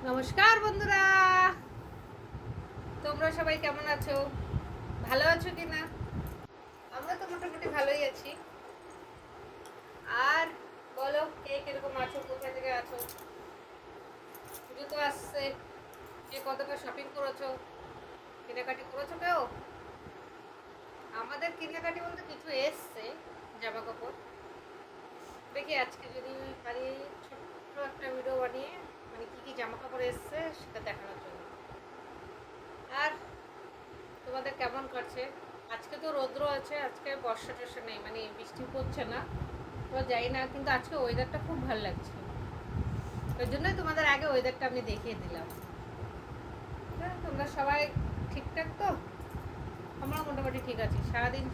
নমস্কার বন্ধুরা, তোমরা সবাই কেমন আছো? ভালো আছো কি না? আমরা তো মোটামুটি ভালোই আছি। আর বলো, কে কিরকম আছো, কোথা থেকে আছো? পুজো তো আসছে, কে কতটা শপিং করেছো, কেনাকাটি করেছো কেউ? আমাদের কেনাকাটি বলতে কিছু এসছে, জামা কাপড়। দেখি আজকে যদি পারি ছোট্ট একটা ভিডিও বানিয়ে মানে কি কি জামা কাপড় এসছে সেটা দেখানোর জন্য। আর তোমাদের কেমন কাটছে? আজকে তো রৌদ্র আছে, আজকে বর্ষা টর্ষা নেই, মানে বৃষ্টি পড়ছে না। তো যাই না, কিন্তু আজকে ওয়েদারটা খুব ভালো লাগছে। ওই জন্যই তোমাদের আগে ওয়েদারটা আমি দেখিয়ে দিলাম। হ্যাঁ, তোমরা সবাই ঠিকঠাক তো? আমরা মোটামুটি ঠিক আছি। সারাদিন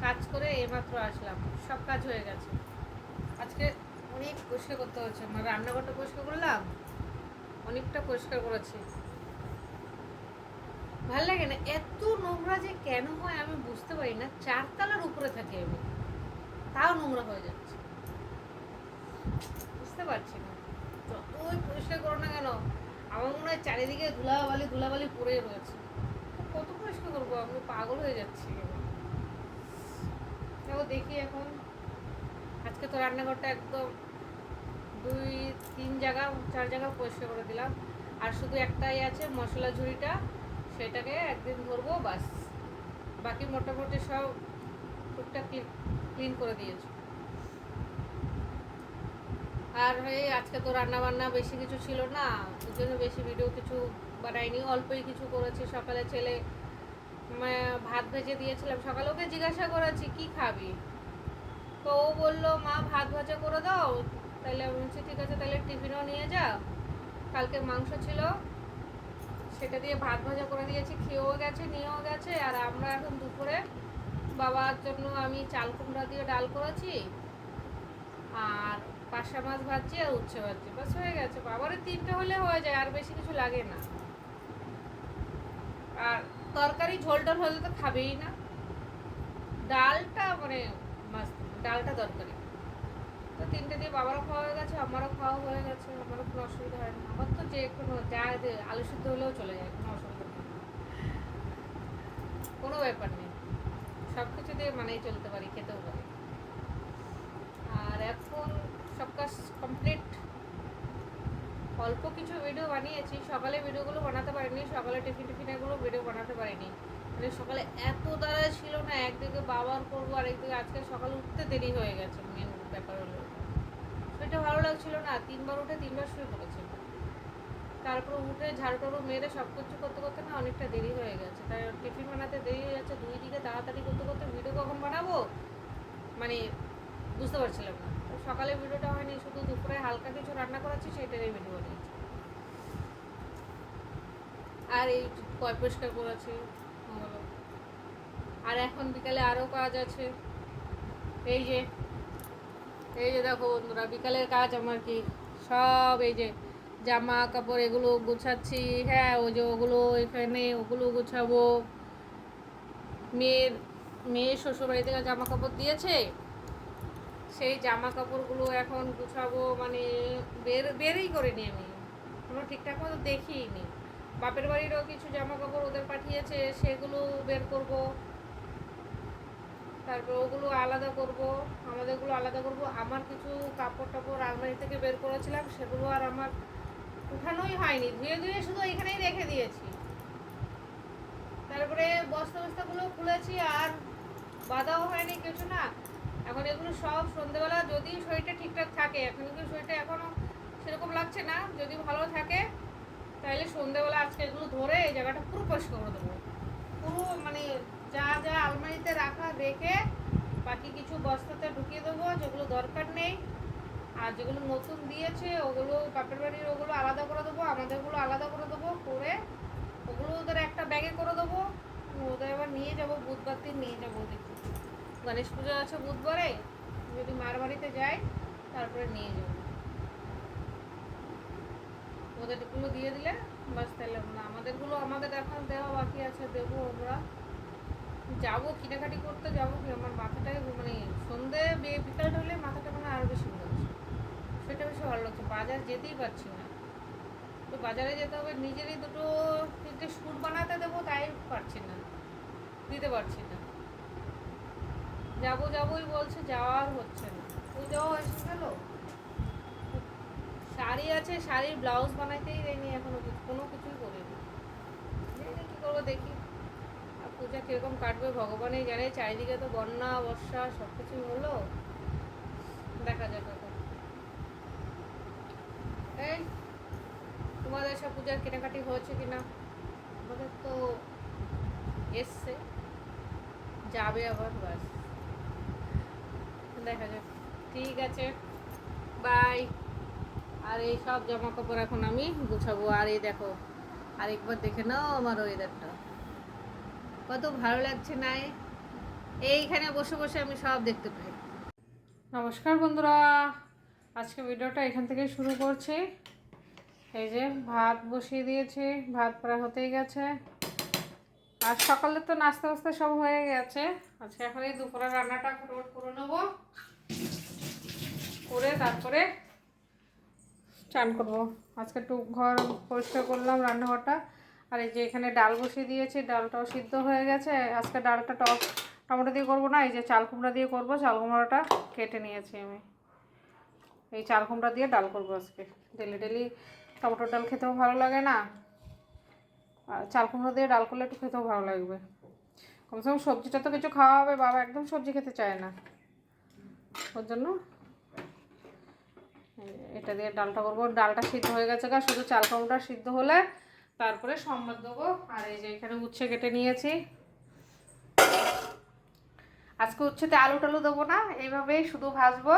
কাজ করে এইমাত্র আসলাম, সব কাজ হয়ে গেছে। আজকে অনেক পরিষ্কার করতে হচ্ছে, আমার রান্নাঘরটা পরিষ্কার করলাম, অনেকটা পরিষ্কার করেছি। ভাল লাগে না, এত নোংরা যে কেন হয় আমি বুঝতে পারি না। 4 তলার উপরে থাকি আমি, তাও নোংরা হয়ে যাচ্ছে, বুঝতে পারছি না। যতই পরিষ্কার করো না কেন, আমার মনে হয় চারিদিকে ধুলাবালি ধুলাবালি পড়ে রয়েছে। কত পরিষ্কার করবো, আমি পাগল হয়ে যাচ্ছি। দেখো দেখি এখন, আজকে তো রান্নাঘরটা একদম 2-3 জায়গা 4 জায়গা পরিষ্কার করে দিলাম। আর শুধু একটাই আছে মশলা ঝুড়িটা, সেটাকে একদিন ধরবো বাস। বাকি মোটামুটি সব টুকটাক ক্লিন করে দিয়েছি। আর এই আজকে তো রান্না বান্না বেশি কিছু ছিল না, ওই জন্য বেশি ভিডিও কিছু বানাইনি, অল্পই কিছু করেছি। সকালে ছেলে ভাত ভেজে দিয়েছিলাম, সকালে ওকে জিজ্ঞাসা করেছি কি খাবি, তো ও বললো মা ভাত ভাজা করে দাও। তাহলে আমি বলছি ঠিক আছে, তাহলে টিফিনও নিয়ে যা। কালকে মাংস ছিল, সেটা দিয়ে ভাত ভাজা করে দিয়েছি, খেয়েও গেছে নিয়েও গেছে। আর আমরা এখন দুপুরে বাবার জন্য আমি চাল কুমড়া দিয়ে ডাল করেছি, আর পার্শা মাছ ভাজছি, আর উচ্ছে ভাজছি, বাস হয়ে গেছে। বাবারের 3টে হলে হয়ে যায়, আর বেশি কিছু লাগে না। আর তরকারি ঝোল টোল হলে তো খাবেই না, ডালটা মানে মাস্ট, ডালটা দরকারি। তো 3টে দিয়ে বাবারও খাওয়া হয়ে গেছে, আমারও খাওয়া হয়ে গেছে, আমারও কোনো অসুবিধা হয় না। আমার তো যে কোনো যা আলু সিদ্ধ হলেও চলে যায়, কোনো অসুবিধা নেই, কোনো ব্যাপার নেই। সব কিছু দিয়ে মানেই চলতে পারি, খেতেও পারি। আর এখন সব কাজ কমপ্লিট। অল্প কিছু ভিডিও বানিয়েছি, সকালে ভিডিওগুলো বানাতে পারিনি, সকালে টিফিনেগুলো ভিডিও বানাতে পারিনি। মানে সকালে এত তাড়া ছিল না, একদিকে বাবার করবো আর একদিকে আজকে সকালে উঠতে দেরি হয়ে গেছে। মেন ব্যাপার হলো সেটা, ভালো লাগছিল না, 3বার উঠে 3বার শুয়ে পড়েছিল। তারপর উঠে ঝাড়ু টাড়ু মেরে সব কিছু করতে করতে না অনেকটা দেরি হয়ে গেছে। তাই টিফিন বানাতে দেরি হয়ে যাচ্ছে, দুই দিকে তাড়াতাড়ি করতে করতে ভিডিও কখন বানাবো মানে বুঝতে পারছিলাম না। তো সকালে ভিডিওটা হয়নি, শুধু দুপুরে হালকা কিছু রান্না করেছি, সেটারই ভিডিও বানিয়েছি। আর এই পরিষ্কার করেছি হলো। আর এখন বিকালে আরও কাজ আছে। এই যে এই যে দেখো বন্ধুরা, বিকালের কাজ আমার কি সব, এই যে জামা কাপড় এগুলো গুছাচ্ছি। হ্যাঁ, ওই যে ওগুলো এখানে ওগুলো গুছাবো। মেয়ের মেয়ে শ্বশুরবাড়ি থেকে জামা কাপড় দিয়েছে, সেই জামা কাপড়গুলো এখন গুছাবো। মানে বেরই করিনি আমি, কোনো ঠিকঠাক মতো দেখিইনি। বাপের বাড়িরও কিছু জামা কাপড় ওদের পাঠিয়েছে, সেগুলো বের করব। তারপর ওগুলো আলাদা করব, আমাদেরগুলো আলাদা করব। আমার কিছু কাপড় টাপড় আলমারি থেকে বের করেছিলাম, সেগুলো আর আমার উঠানোই হয়নি, ধুয়ে ধুয়ে শুধু এখানেই রেখে দিয়েছি। তারপরে বস্তা বস্তাগুলো খুলেছি, আর বাঁধাও হয়নি কিছু না। এখন এগুলো সব সন্ধেবেলা, যদি শরীরটা ঠিকঠাক থাকে, এখন কিন্তু শরীরটা এখনও সেরকম লাগছে না, যদি ভালো থাকে তাহলে সন্ধেবেলা আজকে এগুলো ধরে এই জায়গাটা পুরো পরিষ্কার করে দেবো। পুরো মানে যা যা আলমারিতে রাখা রেখে বাকি কিছু বস্তাতে ঢুকিয়ে দেবো, যেগুলো দরকার নেই। আর যেগুলো নতুন দিয়েছে ওগুলো বাপের বাড়ির, ওগুলো আলাদা করে দেবো, আমাদেরগুলো আলাদা করে দেবো। করে ওগুলো ওদের একটা ব্যাগে করে দেবো। ওদের এবার নিয়ে যাবো, বুধবার দিন নিয়ে যাবো। দেখি গণেশ পুজো আছে বুধবারে, যদি মার বাড়িতে যাই তারপরে নিয়ে যাবো। ওদেরগুলো দিয়ে দিলে বাস, তাহলে না আমাদেরগুলো, আমাদের এখন দেওয়া বাকি আছে, দেবো আমরা। যাবো কেনাকাটি করতে, যাবো কি আমার মাথাটাই মানে সন্ধে বিকালটা হলে মাথাটা মানে আরও বেশি ঘুরাচ্ছে, সেটা বেশি ভালো লাগছে। বাজার যেতেই পারছি না, একটু বাজারে যেতে হবে, নিজেরই দুটো তিনটে স্যুট বানাতে দেবো, তাই পারছি না, দিতে পারছি না। যাবোই বলছে, যাওয়ার হচ্ছে না। পুজোও এসে গেল, শাড়ি আছে, শাড়ির ব্লাউজ বানাইতেই দেয়নি এখনো, কোনো কিছুই করিনি। কী করবো দেখি। আর পূজা কীরকম কাটবে ভগবানই জানে, চারিদিকে তো বন্যা বর্ষা সব কিছুই হলো, দেখা যাক এখন। এই তোমাদের সব পূজার কেনাকাটি হয়েছে কিনা? আমাদের তো এসছে, যাবে আবার, বাস দেখা যাক। ঠিক আছে, বাই। আর এই সব জামা কাপড় এখন আমি গুছাবো। আর এই দেখো, আরেকবার দেখে নাও আমার ওয়েদারটা কত ভালো লাগছে না? এইখানে বসে বসে আমি সব দেখতে পাই। নমস্কার বন্ধুরা, আজকে ভিডিওটা এখান থেকে শুরু করছি। এই যে ভাত বসিয়ে দিয়েছি, ভাত প্রায় হতেই গেছে। আর সকালে তো নাস্তা বাস্তা সব হয়ে গেছে। আজকে এখন এই দুপুরের রান্নাটা ফটোফট করে নেবো, করে তারপরে চান করবো। আজকে একটু ঘর পরিষ্কার করলাম, রান্নাঘরটা। আর এই যে এখানে ডাল বসিয়ে দিয়েছি, ডালটাও সিদ্ধ হয়ে গেছে। আজকে ডালটা টমেটো দিয়ে করবো না, এই যে চাল কুমড়া দিয়ে করবো। চাল কুমড়াটা কেটে নিয়েছি আমি, এই চাল কুমড়া দিয়ে ডাল করবো আজকে। ডেলি ডেলি টমেটোর ডাল খেতেও ভালো লাগে না, আর চাল কুমড়ো দিয়ে ডাল করলে একটু খেতেও ভালো লাগবে। কমসে কম সবজিটা তো কিছু খাওয়া হবে, বাবা একদম সবজি খেতে চায় না, ওর জন্য এটা দিয়ে ডালটা করবো। ডালটা সিদ্ধ হয়ে গেছে, শুধু চাল কুমড়োটা সিদ্ধ হলে তারপরে সম্বাদ দেবো। আর এই যে এখানে উচ্ছে কেটে নিয়েছি। আজকে উচ্ছেতে আলু টালু দেবো না, এইভাবেই শুধু ভাজবো।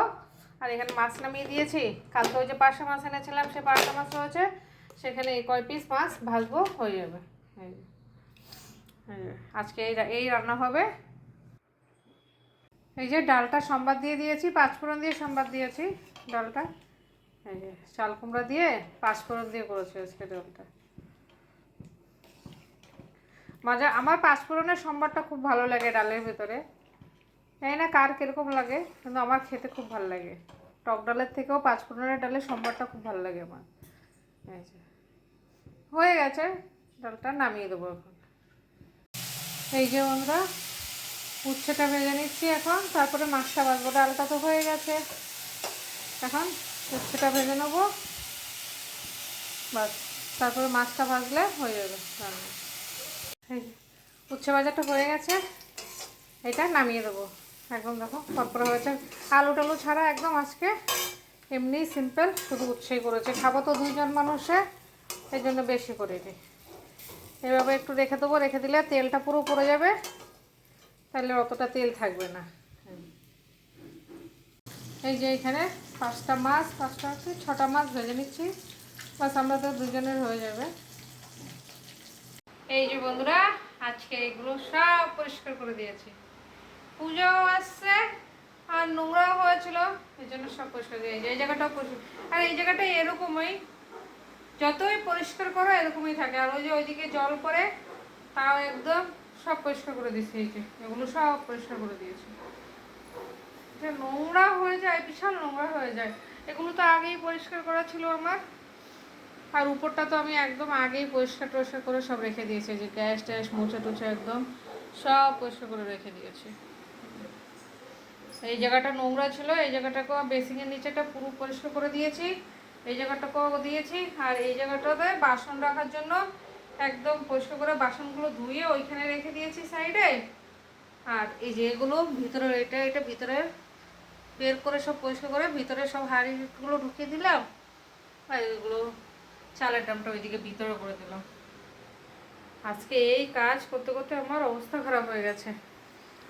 আর এখানে মাছ নামিয়ে দিয়েছি, কালকে ওই যে পার্শে মাছ এনেছিলাম, সে পার্শে মাছ রয়েছে, সেখানে এই কয় পিস মাছ ভাজবো, হয়ে যাবে। আজকে এই রান্না হবে। এই যে ডালটা সম্বাদ দিয়ে দিয়েছি, পাঁচফোড়ন দিয়ে সম্বাদ দিয়েছি ডালটা। এই যে চাল কুমড়া দিয়ে পাঁচফোড়ন দিয়ে করেছি আজকে ডালটা। মজা, আমার পাঁচফোড়নের সম্বারটা খুব ভালো লাগে ডালের ভেতরে। জানি না কার কীরকম লাগে, কিন্তু আমার খেতে খুব ভালো লাগে। টক ডালের থেকেও পাঁচফোড়নের ডালের সম্বারটা খুব ভালো লাগে আমার। এই যে হয়ে গেছে, ডালটা নামিয়ে দেবো এখন। এই যে বন্ধুরা, উচ্ছেটা ভেজে নিচ্ছি এখন, তারপরে মাছটা ভাজবো। ডালটা তো হয়ে গেছে, এখন উচ্ছেটা ভেজে নেবো, বাস। তারপরে মাছটা ভাজলে হয়ে যাবে রান্না। এই উচ্ছে ভাজাটা হয়ে গেছে, এটা নামিয়ে দেবো একদম। দেখো পরপর হয়েছে, আলু টালু ছাড়া একদম আজকে এমনি সিম্পল, শুধু উচ্ছেই করেছে। খাবো তো দুইজন মানুষে, এই জন্য বেশি করে দিই। এভাবে একটু রেখে দেবো, রেখে দিলে তেলটা পুরো পড়ে যাবে, তাহলে অতটা তেল থাকবে না। এই যে এখানে পাঁচটা আছে, 6টা মাছ ভেজে নিচ্ছি, বাস আমরা তো দুজনের হয়ে যাবে। এই যে বন্ধুরা, আজকে এগুলো সব পরিষ্কার করে দিয়েছি। পুজোও আসছে আর নোংরাও হয়েছিল, এই জন্য সব পরিষ্কার দিয়ে এই জায়গাটাও পরিষ্কার। আর এই জায়গাটা এরকমই, যতই পরিষ্কার করো এরকমই থাকে। আর ওই যে ওইদিকে জল পড়ে, তাও একদম সব পরিষ্কার করে দিয়েছি। এই যে এগুলো সব পরিষ্কার করে দিয়েছি। যে নোংরা হয়ে যায়, বিশাল নোংরা হয়ে যায়। এগুলো তো আগেই পরিষ্কার করা ছিল আমার। আর উপরটা তো আমি একদম আগেই পরিষ্কার টরিষ্কার করে সব রেখে দিয়েছি, যে গ্যাস ট্যাস মুছে টুছে একদম সব পরিষ্কার করে রেখে দিয়েছি। এই জায়গাটা নোংরা ছিল, এই জায়গাটাকেও বেসিংয়ের নিচেটা পুরো পরিষ্কার করে দিয়েছি, এই জায়গাটাকেও দিয়েছি। আর এই জায়গাটাতে বাসন রাখার জন্য একদম পরিষ্কার করে বাসনগুলো ধুয়ে ওইখানে রেখে দিয়েছি সাইডে। আর এই যে এগুলো ভিতরে, এটা ভিতরে বের করে সব পরিষ্কার করে ভিতরে সব হাঁড়িগুলো ঢুকিয়ে দিলাম। আর এগুলো চালের ডামটা ওইদিকে ভিতরে করে দিলাম। আজকে এই কাজ করতে করতে আমার অবস্থা খারাপ হয়ে গেছে।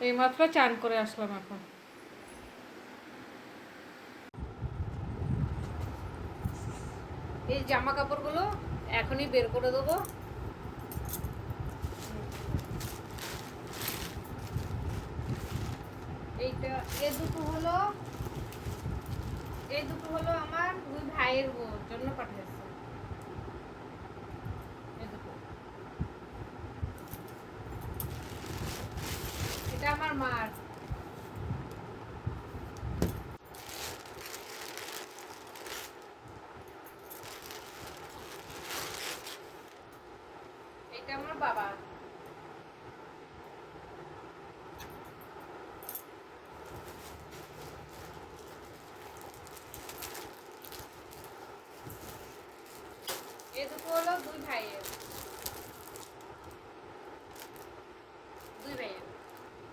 এইমাত্র চান করে আসলাম এখন। এই জামা কাপড়গুলো এখনই বের করে দেবো। এইটা এই দুটো হলো আমার দুই ভাইয়ের জন্য পাঠিয়েছে। এটা আমার মার। দুই ভাইয়ের, দুই ভাইয়ের,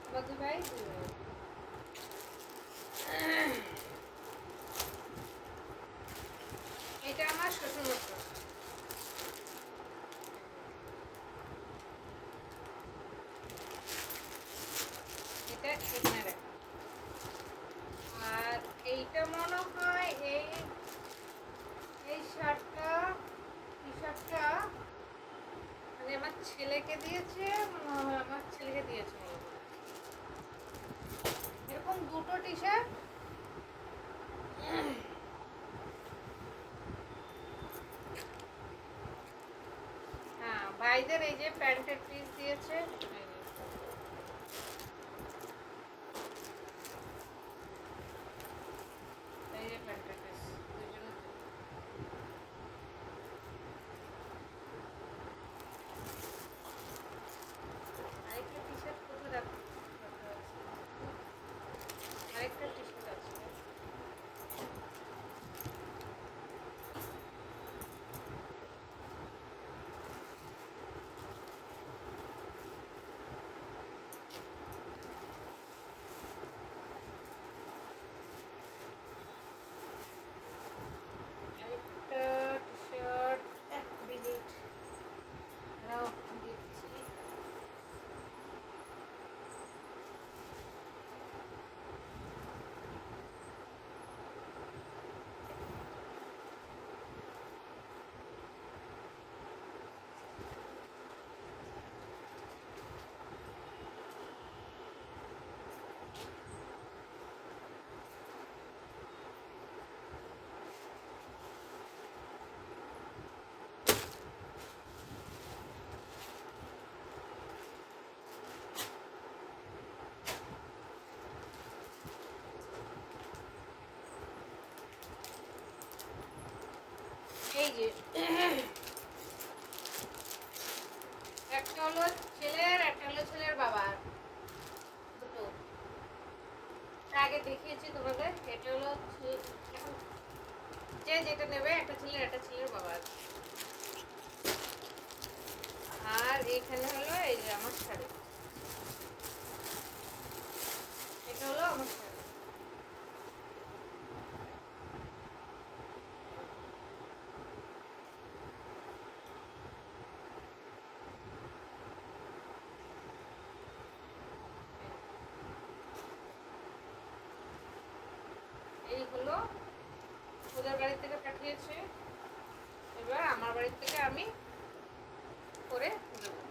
আমার দুই ভাই, দুই ভাইয়ের। এটা আমার শ্বশুর মশাই। এটা এখানে রাখা। আর এইটা মনে হয় এই এই শার্টটা, টি শার্টটা মানে আমার ছেলেকে দিয়েছে, আমার ছেলেকে দিয়েছে মনে হয়। এরকম দুটো টি শার্ট, হ্যাঁ ভাইদের এই যে প্যান্টের পিস দিয়েছে, এই যে প্যান্টের পিস দুজনের। আরেকটা টি শার্ট কোথায় রাখা আছে? আরেকটা টি শার্ট আছে। আরেকটা টি শার্ট, এক মিনিট দাঁড়াও, দিচ্ছি। এই যে একটা হলো ছেলের, একটা হলো ছেলের বাবার, দুটো। আগে দেখিয়েছি তোমাদের। এটা হলো এখন যে যেটা নেবে, একটা ছেলের, একটা ছেলের বাবার। আর এইখানে হলো এই যে আমার শাড়ি, এটা হলো আমার শাড়ি। এই হলো ওদের বাড়ি থেকে পাঠিয়েছে, এবার আমার বাড়ি থেকে আমি করে দেবো।